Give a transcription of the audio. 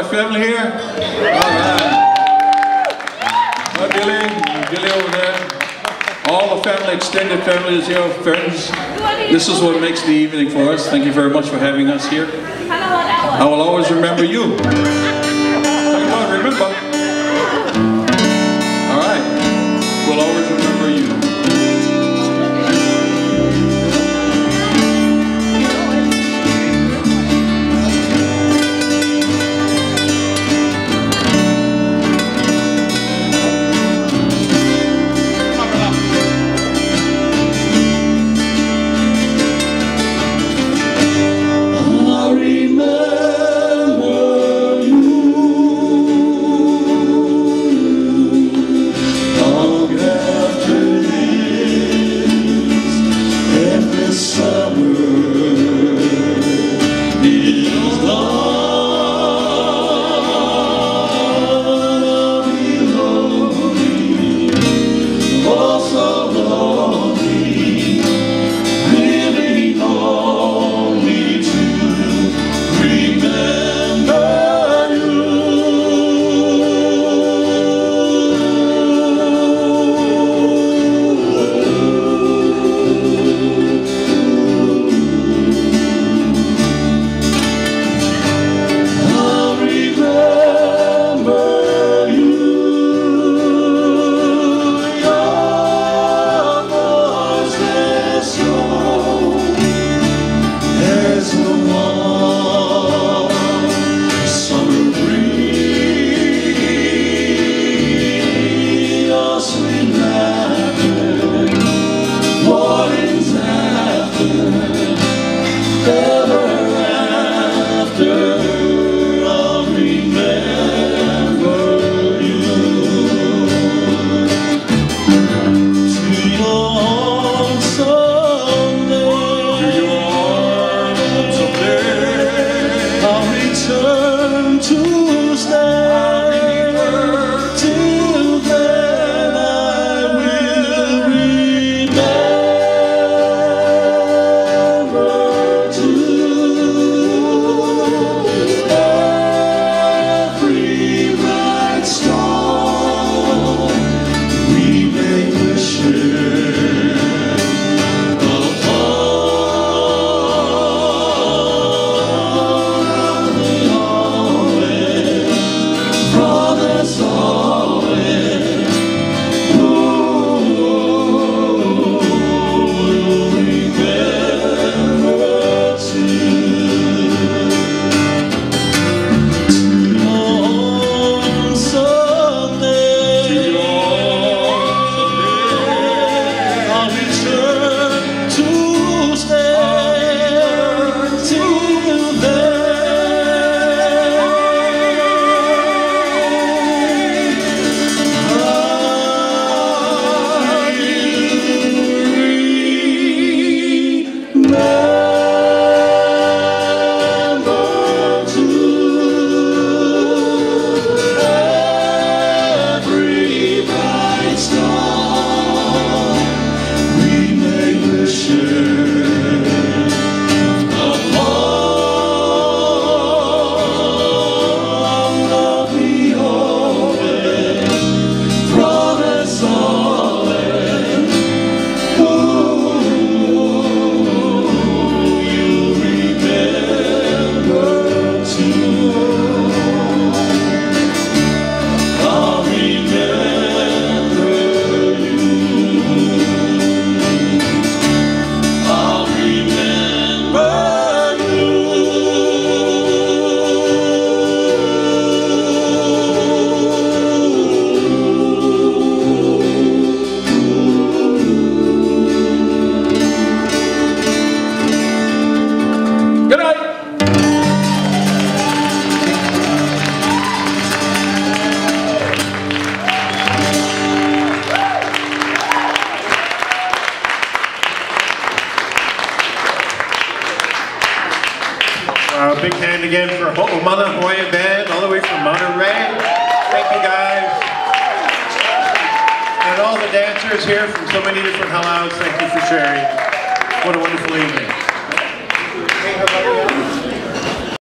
my family here? All right. Billy over there. All the family, extended family is here, friends. This is what makes the evening for us. Thank you very much for having us here. I will always remember you. Remember. All right. We'll always remember you. Big hand again for Ho'omana Hawaiian Band, all the way from Monterey. Thank you guys. And all the dancers here from so many different halau's, thank you for sharing. What a wonderful evening.